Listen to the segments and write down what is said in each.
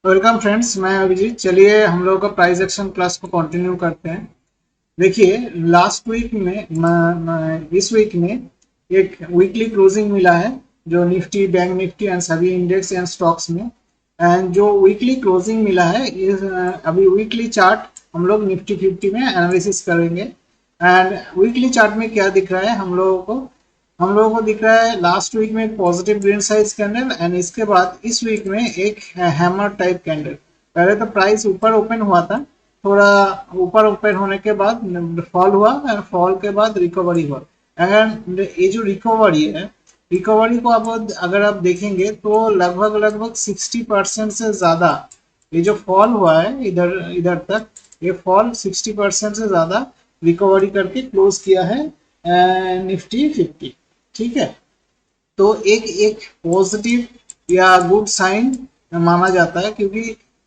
Welcome friends, मैं अभिजीत। चलिए हम लोग का प्राइस एक्शन क्लास को कंटिन्यू करते हैं। देखिए, लास्ट वीक में इस वीक में एक वीकली क्लोजिंग मिला है जो निफ्टी, बैंक निफ्टी एंड सभी इंडेक्स एंड स्टॉक्स में। एंड जो वीकली क्लोजिंग मिला है अभी वीकली चार्ट हम लोग निफ्टी 50 में एनालिसिस करेंगे। एंड वीकली चार्ट में क्या दिख रहा है हम लोगों को दिख रहा है लास्ट वीक में एक positive green size candle and इसके बाद इस वीक में एक हैमर टाइप कैंडल। पहले तो प्राइस ऊपर ओपन हुआ था, थोड़ा ऊपर ओपन होने के बाद फॉल हुआ और फॉल के बाद रिकवरी हुआ। अगर ये जो रिकवरी को आप अगर आप देखेंगे तो लगभग लगभग 60% से ज़्यादा ये जो फॉल हुआ है इधर इधर तक, ये फॉल 60% से ज़्यादा रिकवरी करके क्लोज किया है निफ्टी 50। ठीक है, तो एक एक पॉजिटिव या गुड साइन माना जाता है, क्योंकि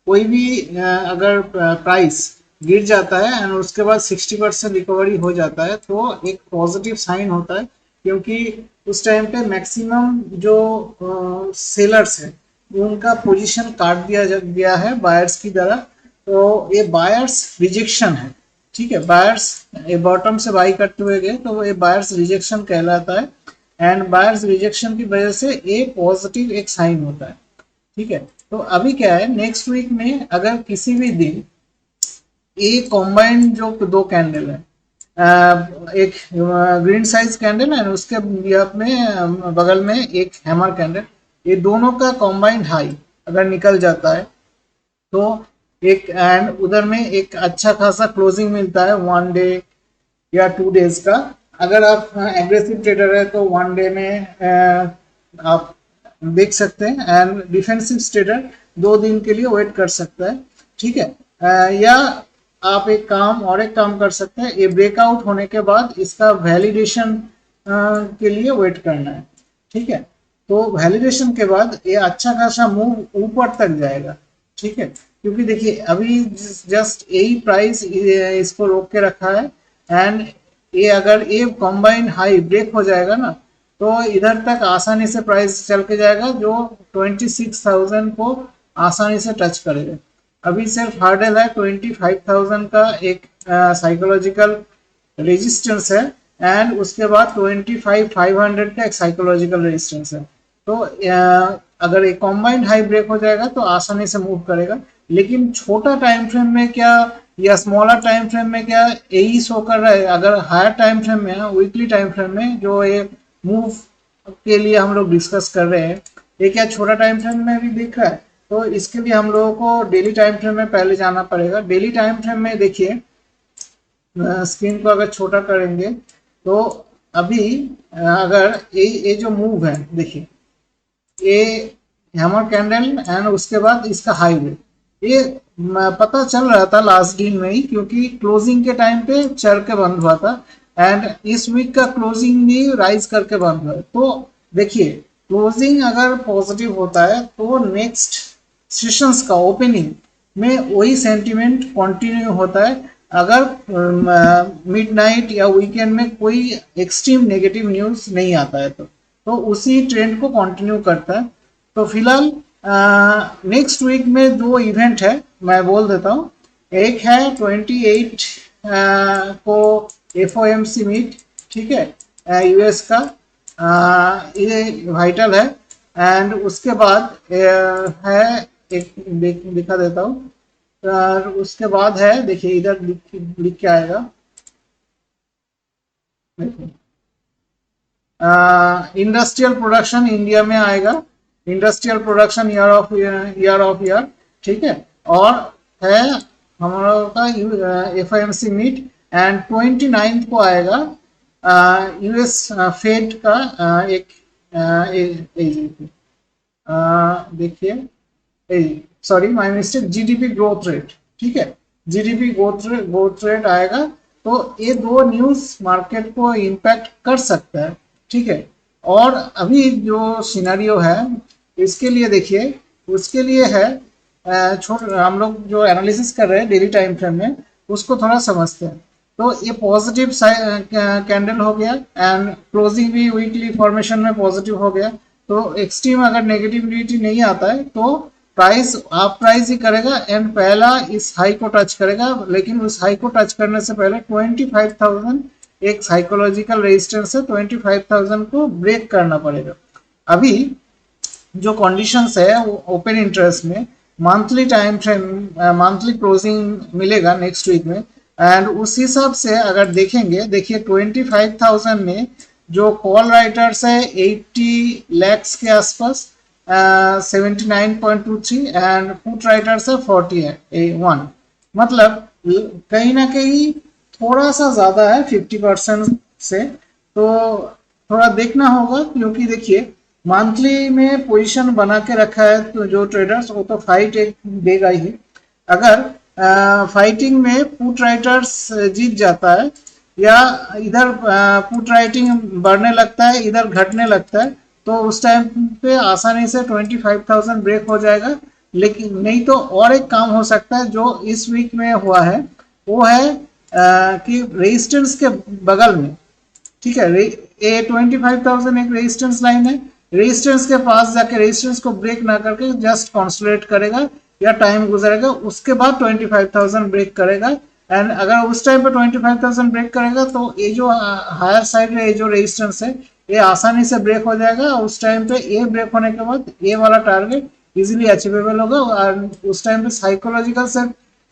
कोई भी अगर प्राइस गिर जाता है एंड उसके बाद 60% रिकवरी हो जाता है तो एक पॉजिटिव साइन होता है, क्योंकि उस टाइम पे मैक्सिमम जो सेलर्स हैं उनका पोजीशन काट दिया गया है बायर्स की तरह। तो ये बायर्स रिजेक्शन है। ठीक है, बायर्स ये बॉटम से बाई करते हुए गए तो ये बायर्स रिजेक्शन कहलाता है। एंड बायर्स रिजेक्शन की वजह से ये पॉजिटिव एक साइन होता है। ठीक है, तो अभी क्या है, नेक्स्ट वीक में अगर किसी भी दिन ये कॉम्बाइंड जो दो कैंडल है, एक ग्रीन साइज कैंडल है उसके में बगल में एक हैमर कैंडल, ये दोनों का कॉम्बाइंड हाई अगर निकल जाता है तो एक एंड उधर में एक अच्छा खासा क्लोजिंग मिलता है 1 डे या 2 डेज का। अगर आप एग्रेसिव ट्रेडर है तो 1 डे में आप देख सकते हैं एंड डिफेंसिव ट्रेडर 2 दिन के लिए वेट कर सकता है। ठीक है, या आप एक काम कर सकते हैं, ये ब्रेकआउट होने के बाद इसका वैलिडेशन के लिए वेट करना है। ठीक है, तो वैलिडेशन के बाद ये अच्छा खासा मूव ऊपर तक जाएगा। ठीक है, क्योंकि देखिए अभी जस्ट यही प्राइस इसको रोक के रखा है एंड ये अगर ये कॉम्बाइन हाई ब्रेक हो जाएगा ना तो इधर तक आसानी से प्राइस चल के जाएगा जो 26,000 को आसानी से टच करेगा। अभी सिर्फ हार्डल है 25,000 का एक साइकोलॉजिकल रेजिस्टेंस है एंड उसके बाद 25,500 का एक साइकोलॉजिकल रेजिस्टेंस है। तो अगर एक कॉम्बाइंड हाई ब्रेक हो जाएगा तो आसानी से मूव करेगा। लेकिन छोटा टाइम फ्रेम में क्या या स्मॉलर टाइम फ्रेम में क्या यही शो कर रहा है। अगर हायर टाइम फ्रेम में, वीकली टाइम फ्रेम में जो ये मूव के लिए हम लोग डिस्कस कर रहे हैं, ये क्या छोटा टाइम फ्रेम में भी दिख रहा है। तो इसके लिए हम लोगों को डेली टाइम फ्रेम में पहले जाना पड़ेगा। डेली टाइम फ्रेम में देखिए, स्क्रीन को अगर छोटा करेंगे तो अभी अगर ये जो मूव है देखिए, ये हैमर कैंडल एंड उसके बाद इसका हाई वे, ये पता चल रहा था लास्ट दिन में ही, क्योंकि क्लोजिंग के टाइम पे चढ़ के बंद हुआ था एंड इस वीक का क्लोजिंग भी राइज करके बंद हुआ है। तो देखिए, क्लोजिंग अगर पॉजिटिव होता है तो नेक्स्ट सेशंस का ओपनिंग में वही सेंटीमेंट कंटिन्यू होता है। अगर मिडनाइट या वीकेंड में कोई एक्सट्रीम नेगेटिव न्यूज नहीं आता है तो उसी ट्रेंड को कंटिन्यू करता है। तो फिलहाल नेक्स्ट वीक में 2 इवेंट है, मैं बोल देता हूँ। एक है 28 को FOMC मीट। ठीक है, यूएस का ये वाइटल है एंड उसके बाद है एक दिखा देता हूँ। उसके बाद है, देखिए इधर लिख के आएगा, इंडस्ट्रियल प्रोडक्शन इंडिया में आएगा, इंडस्ट्रियल प्रोडक्शन ईयर। ठीक है, और है हमारा का FOMC मीट एंड 29 को आएगा यूएस फेड का एक देखिए, sorry my mistake, GDP growth rate. ठीक है, जीडीपी ग्रोथ रेट आएगा। तो ये 2 न्यूज मार्केट को इम्पैक्ट कर सकता है। ठीक है, और अभी जो सिनेरियो है इसके लिए देखिए, उसके लिए है हम लोग जो एनालिसिस कर रहे हैं डेली टाइम फ्रेम में उसको थोड़ा समझते हैं। तो ये पॉजिटिव कैंडल हो गया एंड क्लोजिंग भी वीकली फॉर्मेशन में पॉजिटिव हो गया। तो एक्सट्रीम अगर नेगेटिविटी नहीं आता है तो प्राइस आप प्राइस ही करेगा एंड पहला इस हाई को टच करेगा, लेकिन उस हाई को टच करने से पहले 25,000 एक साइकोलॉजिकल रेजिस्टेंस है, 25,000 को ब्रेक करना पड़ेगा। अभी जो कंडीशंस है वो ओपन इंटरेस्ट में monthly time frame, monthly closing मिलेगा नेक्स्ट वीक में, एंड उस हिसाब से अगर देखेंगे, देखिए 25,000 में जो कॉल राइटर्स है 80 lakhs के आसपास, 79.23 एंड पुट राइटर्स है 41, मतलब कहीं ना कहीं थोड़ा सा ज्यादा है 50% से, तो थोड़ा देखना होगा, क्योंकि देखिए मंथली में पोजीशन बना के रखा है तो जो ट्रेडर्स वो तो फाइट एक देगा ही। अगर फाइटिंग में पुट राइटर्स जीत जाता है या इधर पुट राइटिंग बढ़ने लगता है इधर घटने लगता है, तो उस टाइम पे आसानी से 25,000 ब्रेक हो जाएगा। लेकिन नहीं तो और एक काम हो सकता है जो इस वीक में हुआ है, वो है कि रेजिस्टेंस के बगल में, ठीक है, ये 25,000 एक रेजिस्टेंस लाइन है, रेजिस्टेंस के पास जाके रेजिस्टेंस को ब्रेक ना करके जस्ट कंसोलिडेट करेगा या टाइम गुजरेगा, उसके बाद 25,000 ब्रेक करेगा। एंड अगर उस टाइम पे 25,000 ब्रेक करेगा तो ये जो हायर साइड में ये जो रेजिस्टेंस है ये आसानी से ब्रेक हो जाएगा। उस टाइम पे ये ब्रेक होने के बाद ये वाला टारगेट इजीली अचीवेबल होगा, और उस टाइम पे साइकोलॉजिकल से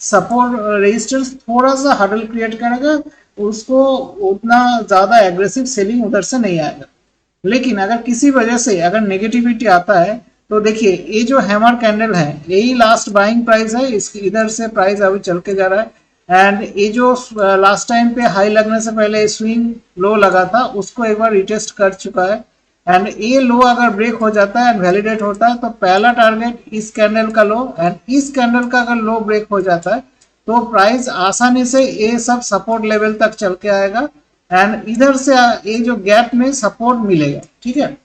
सपोर्ट रेजिस्टेंस थोड़ा सा हडल क्रिएट करेगा, उसको उतना ज्यादा एग्रेसिव सेलिंग उधर से नहीं आएगा। लेकिन अगर किसी वजह से अगर नेगेटिविटी आता है तो देखिए ये जो हैमर कैंडल है यही लास्ट बाइंग प्राइस है, इसकी इधर से प्राइस अभी चल के जा रहा है, एंड ये जो लास्ट टाइम पे हाई लगने से पहले स्विंग लो लगा था उसको एक बार रिटेस्ट कर चुका है, एंड ये लो अगर ब्रेक हो जाता है एंड वैलिडेट होता है तो पहला टारगेट इस कैंडल का लो, एंड इस कैंडल का अगर लो ब्रेक हो जाता है तो प्राइस आसानी से ये सब सपोर्ट लेवल तक चल के आएगा, एंड इधर से ये जो गैप में सपोर्ट मिलेगा, ठीक है,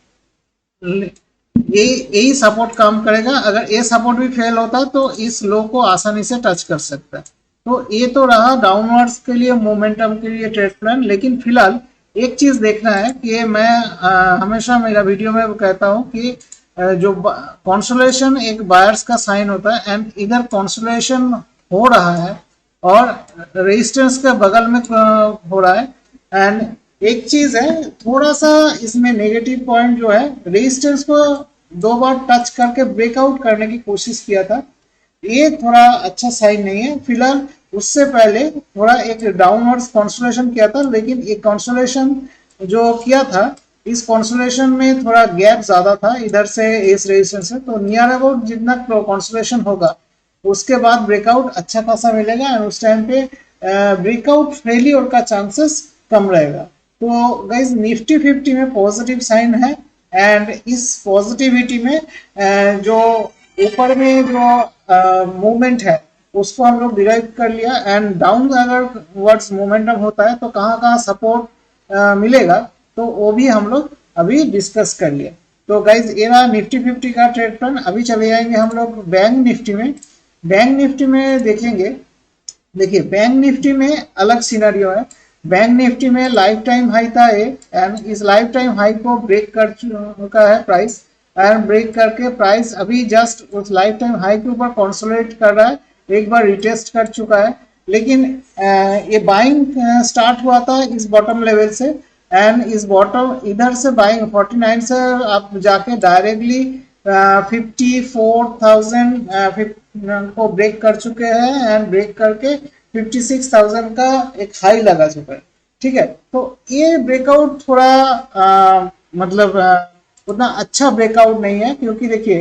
ये यही सपोर्ट काम करेगा। अगर ये सपोर्ट भी फेल होता है तो इस लो को आसानी से टच कर सकता है। तो ये तो रहा डाउनवर्ड्स के लिए मोमेंटम के लिए ट्रेड प्लान। लेकिन फिलहाल एक चीज देखना है कि मैं हमेशा मेरा वीडियो में कहता हूँ कि जो कंसोलेशन एक बायर्स का साइन होता है, एंड इधर कंसोलेशन हो रहा है और रेजिस्टेंस के बगल में हो रहा है, एंड एक चीज है थोड़ा सा इसमें नेगेटिव पॉइंट जो है, रेजिस्टेंस को 2 बार टच करके ब्रेकआउट करने की कोशिश किया था, ये थोड़ा अच्छा साइन नहीं है। फिलहाल उससे पहले थोड़ा एक डाउनवर्ड्स कंसोलेशन किया था, लेकिन ये कंसोलेशन जो किया था इस कंसोलेशन में थोड़ा गैप ज्यादा था इधर से इस रेजिस्टेंस से, तो नियर अबाउट जितना कंसोलेशन होगा उसके बाद ब्रेकआउट अच्छा खासा मिलेगा, एंड उस टाइम पे ब्रेकआउट फेलियर का चांसेस कम रहेगा। तो गाइस निफ्टी 50 में पॉजिटिव साइन है, एंड इस पॉजिटिविटी में जो ऊपर में जो मूवमेंट है उसको हम लोग डिराइव कर लिया, एंड डाउन अगर वर्ड्स मोमेंटम होता है तो कहाँ कहाँ सपोर्ट मिलेगा तो वो भी हम लोग अभी डिस्कस कर लिया। तो गाइज ये रहा निफ्टी 50 का ट्रेड प्लान। अभी चले जाएंगे हम लोग बैंक निफ्टी में। बैंक निफ्टी में देखेंगे, देखिए बैंक निफ्टी में अलग सिनेरियो है। बैंक निफ्टी में लाइफ टाइम हाई था एंड इस लाइफ टाइम हाई को ब्रेक कर चुका है प्राइस, एंड ब्रेक करके प्राइस अभी जस्ट उस लाइफ टाइम हाई के ऊपर कंसोलिडेट कर रहा है, एक बार रिटेस्ट कर चुका है। लेकिन ये बाइंग स्टार्ट हुआ था इस बॉटम लेवल से, एंड इस बॉटम इधर से बाइंग 49 से आप जाके डायरेक्टली 54,000 को ब्रेक कर चुके हैं, एंड ब्रेक करके 56,000 का एक हाई लगा चुका है, ठीक है। तो ये ब्रेकआउट थोड़ा मतलब उतना अच्छा ब्रेकआउट नहीं है, क्योंकि देखिए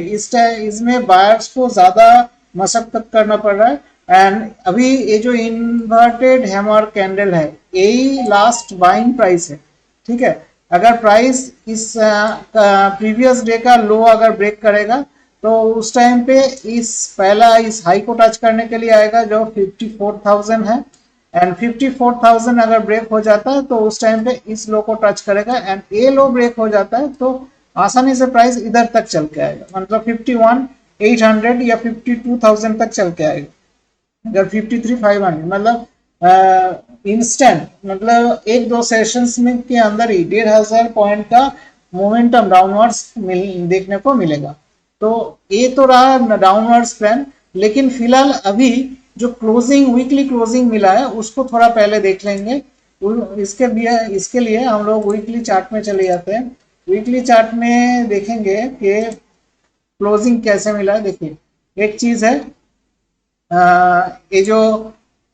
इसमें बायर्स को ज्यादा मशक्कत करना पड़ रहा है, एंड अभी ये जो इन्वर्टेड हैमर कैंडल है यही लास्ट बाइंग प्राइस है, ठीक है। अगर प्राइस इस प्रीवियस डे का लो अगर ब्रेक करेगा तो उस टाइम पे इस पहला इस हाई को टच करने के लिए आएगा जो 54,000 है, एंड 54,000 अगर ब्रेक हो जाता है तो उस टाइम पे इस लो को टच करेगा, एंड ये लो ब्रेक हो जाता है तो आसानी से प्राइस इधर तक चल के आएगा, मतलब 51,800 या 52,000 तक चल के आएगा। अगर 53,500 मतलब इंस्टेंट, मतलब 1-2 सेशंस में के अंदर ही 1,500 पॉइंट का मोमेंटम डाउनवर्ड्स देखने को मिलेगा। तो ये तो रहा डाउनवर्ड्स ट्रेंड, लेकिन फिलहाल अभी जो क्लोजिंग वीकली क्लोजिंग मिला है उसको थोड़ा पहले देख लेंगे। इसके लिए हम लोग वीकली चार्ट में चले जाते हैं। वीकली चार्ट में देखेंगे कि क्लोजिंग कैसे मिला है। देखिए, एक चीज है, ये जो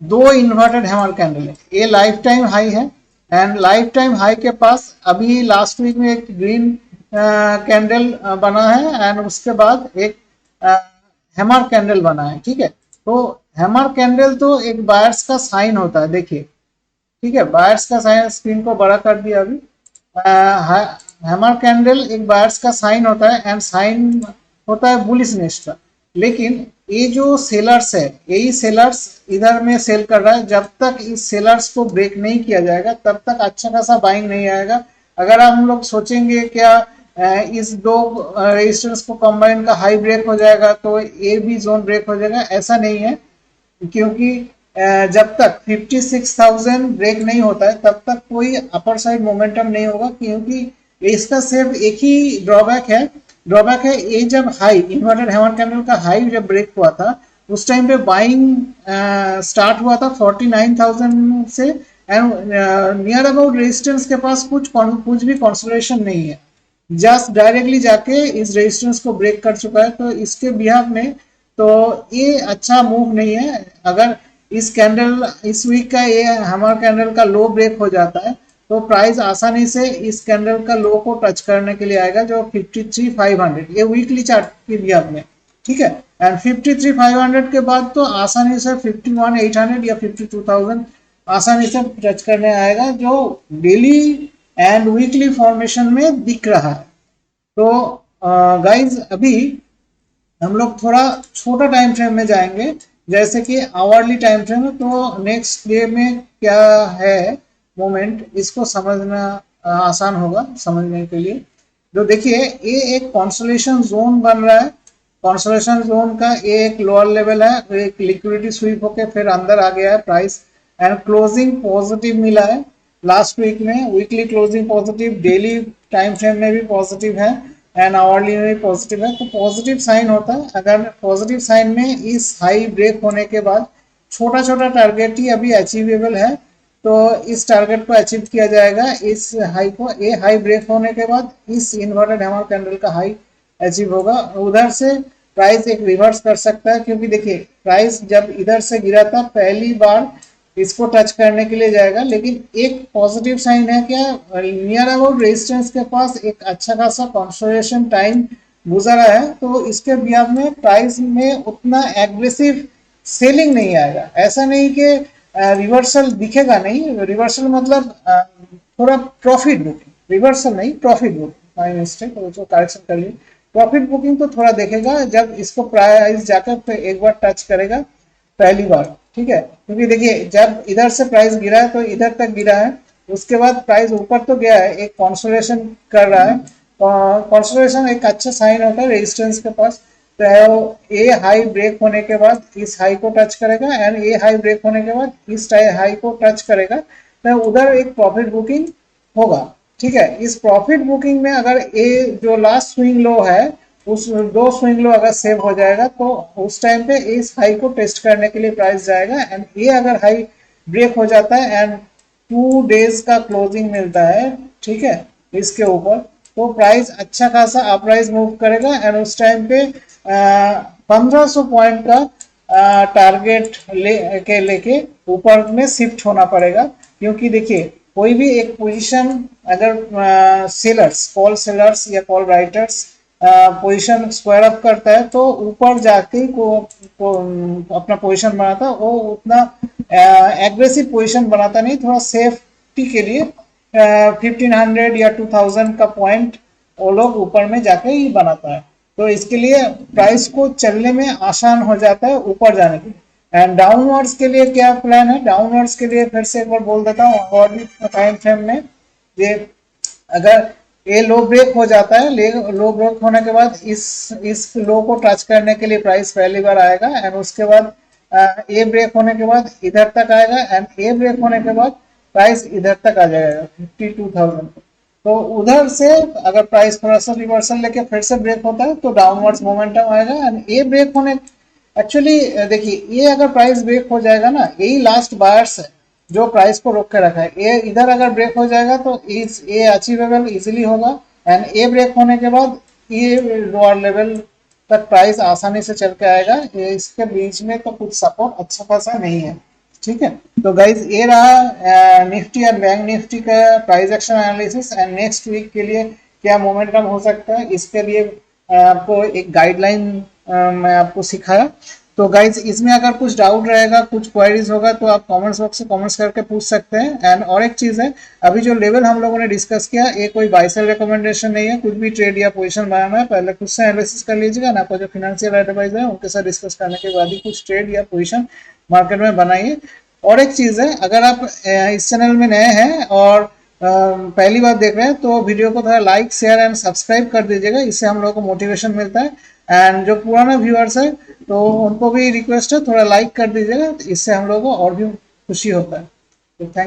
दो इन्वर्टेड हैमर कैंडल है, ये लाइफ टाइम हाई है, एंड लाइफ टाइम हाई के पास अभी लास्ट वीक में एक ग्रीन कैंडल बना है, एंड उसके बाद एक हैमर कैंडल बना है। ठीक है, तो हैमर कैंडल तो एक बायर्स का साइन होता है। देखिए, ठीक है, बायर्स का साइन, स्क्रीन को बड़ा कर दिया अभी। हैमर कैंडल एक बायर्स का साइन होता है, एंड साइन होता है बुलिशनेस का। लेकिन ये जो सेलर्स है, यही सेलर्स इधर में सेल कर रहा है। जब तक इस सेलर्स को ब्रेक नहीं किया जाएगा तब तक अच्छा खासा बाइंग नहीं आएगा। अगर हम लोग सोचेंगे क्या इस दो रेजिस्टेंस को कंबाइन का हाई ब्रेक हो जाएगा तो ये भी जोन ब्रेक हो जाएगा, ऐसा नहीं है। क्योंकि जब तक 56,000 ब्रेक नहीं होता है तब तक कोई अपर साइड मोमेंटम नहीं होगा, क्योंकि इसका सिर्फ एक ही ड्रॉबैक है ये जब हाई इन्वर्टेड हैमर कैंडल का हाई जब ब्रेक हुआ था उस टाइम पे बाइंग स्टार्ट हुआ था 49,000 से, एंड नियर अबाउट रेजिस्टेंस के पास कुछ भी कंसोलेशन नहीं है, जस्ट डायरेक्टली जाके इस रेजिस्टेंस को ब्रेक कर चुका है। तो इसके बिहाफ में तो ये अच्छा मूव नहीं है। अगर इस वीक का ये हैमर कैंडल का लो ब्रेक हो जाता है तो प्राइस आसानी से इस कैंडल का लो को टच करने के लिए आएगा, जो 53,500, ये वीकली चार्ट के बिहाफ में। ठीक है, एंड 53,500 के बाद तो आसानी से 51,800 या 52,000 आसानी से टच करने आएगा, जो डेली एंड वीकली फॉर्मेशन में दिख रहा है। तो गाइज अभी हम लोग थोड़ा छोटा टाइम फ्रेम में जाएंगे, जैसे कि आवरली टाइम फ्रेम में। तो नेक्स्ट डे में क्या है मोमेंट, इसको समझना आसान होगा समझने के लिए। जो देखिए, ये एक कॉन्सोलेशन जोन बन रहा है। कॉन्सोलेशन जोन का ये एक लोअर लेवल है, एक लिक्विडिटी स्वीप होके फिर अंदर आ गया है प्राइस, एंड क्लोजिंग पॉजिटिव मिला है लास्ट वीक में। Weekly closing positive, daily time frame में भी पॉजिटिव है, एंड आवरली में भी पॉजिटिव है। तो पॉजिटिव साइन होता है। अगर पॉजिटिव साइन में इस हाई ब्रेक होने के बाद छोटा छोटा टारगेट ही अभी अचीवेबल है, तो इस टारगेट को अचीव किया जाएगा। इस हाई को, ये हाई ब्रेक होने के बाद इस इन्वर्टेड हैमर कैंडल का हाई अचीव होगा। उधर से प्राइस एक रिवर्स कर सकता है, क्योंकि देखिए प्राइस जब इधर से गिरा था पहली बार इसको टच करने के लिए जाएगा, लेकिन एक पॉजिटिव साइन है क्या, नियर अबाउट रेजिस्टेंस के पास एक अच्छा खासा कंसोलिडेशन टाइम गुजरा है, तो इसके बिहाफ में प्राइस में उतना एग्रेसिव सेलिंग नहीं आएगा। ऐसा नहीं कि रिवर्सल दिखेगा नहीं, रिवर्सल मतलब थोड़ा प्रॉफिट बुकिंग, रिवर्सल नहीं प्रॉफिट बुकिंग, माय मिस्टेक, तो करेक्शन कर ली। प्रॉफिट बुकिंग तो थोड़ा देखेगा जब इसको प्राइस जाकर एक बार टच करेगा पहली बार। ठीक है, क्योंकि देखिए जब इधर से प्राइस गिरा है तो इधर तक गिरा है, उसके बाद प्राइस ऊपर तो गया है, एक कंसोलिडेशन कर रहा है। कंसोलिडेशन एक अच्छा साइन होता है रेजिस्टेंस के पास। तो ये हाई ब्रेक होने के बाद इस हाई को टच करेगा, एंड ये हाई ब्रेक होने के बाद इस हाई को टच करेगा, तो उधर एक प्रॉफिट बुकिंग होगा। ठीक है, इस प्रॉफिट बुकिंग में अगर ये जो लास्ट स्विंग लो है उस दो स्विंग लो अगर सेव हो जाएगा तो उस टाइम पे इस हाई को टेस्ट करने के लिए प्राइस जाएगा, एंड ये अगर हाई ब्रेक हो जाता है एंड 2 डेज का क्लोजिंग मिलता है, ठीक है, इसके ऊपर, तो प्राइस अच्छा खासा अपराइज मूव करेगा, एंड उस टाइम पे 1500 पॉइंट का टारगेट लेके ऊपर में शिफ्ट होना पड़ेगा। क्योंकि देखिए कोई भी एक पोजीशन अगर सेलर्स, कॉल सेलर्स या call writers position square up करता है तो ऊपर जाके को अपना पोजीशन बनाता है, वो उतना एग्रेसिव पोजीशन बनाता नहीं, थोड़ा सेफ्टी के लिए 1500 या 2000 का पॉइंट वो लोग ऊपर में जाके ही बनाता है। तो इसके लिए प्राइस को चलने में आसान हो जाता है ऊपर जाने के लिए। एंड डाउनवर्ड्स के लिए क्या प्लान है, डाउनवर्ड्स के लिए फिर से एक बार बोल देता हूँ, और भी टाइम फ्रेम में ये अगर ये लो ब्रेक हो जाता है, लो ब्रेक होने के बाद इस लो को टच करने के लिए प्राइस पहली बार आएगा, एंड उसके बाद ए ब्रेक होने के बाद इधर तक आएगा, एंड ए ब्रेक होने के बाद प्राइस इधर तक आ जाएगा 52,000। तो उधर से अगर प्राइस थोड़ा सा रिवर्सल लेके फिर से ब्रेक होता है तो डाउनवर्ड्स मोमेंटम आएगा। एंड ये ब्रेक होने एक्चुअली देखिए, ये अगर प्राइस ब्रेक हो जाएगा ना, यही लास्ट बायर्स है जो प्राइस को रोक के रखा है। ये इधर अगर ब्रेक हो जाएगा तो ये अचीवेबल इजीली होगा। एंड ये ब्रेक होने के बाद ये लोअर लेवल तक प्राइस आसानी से चल के आएगा। ये इसके बीच में तो कुछ सपोर्ट अच्छा खासा नहीं है। ठीक है, तो गाइज ये रहा निफ्टी और बैंक निफ्टी का price action analysis. And next week के लिए क्या मोमेंटम हो सकता है, इसके लिए आपको एक गाइडलाइन मैं आपको सिखाया। तो गाइज इसमें अगर कुछ डाउट रहेगा, कुछ क्वेरीज होगा तो आप कमेंट्स बॉक्स से कमेंट्स करके पूछ सकते हैं। एंड और एक चीज है, अभी जो लेवल हम लोगों ने डिस्कस किया, ये कोई बाय सेल रिकमेंडेशन नहीं है। कुछ भी ट्रेड या पोजीशन बनाना है पहले खुद से एनालिसिस कर लीजिएगा ना, आपको जो फिनेंशियल एडवाइजर है उनके साथ डिस्कस करने के बाद ही कुछ ट्रेड या पोजीशन मार्केट में बनाइए। और एक चीज है, अगर आप इस चैनल में नए हैं और पहली बार देख रहे हैं तो वीडियो को थोड़ा लाइक शेयर एंड सब्सक्राइब कर दीजिएगा, इससे हम लोगों को मोटिवेशन मिलता है। एंड जो पुराना व्यूअर्स है तो उनको भी रिक्वेस्ट है थोड़ा लाइक कर दीजिएगा, इससे हम लोगों को और भी खुशी होता है। तो थैंक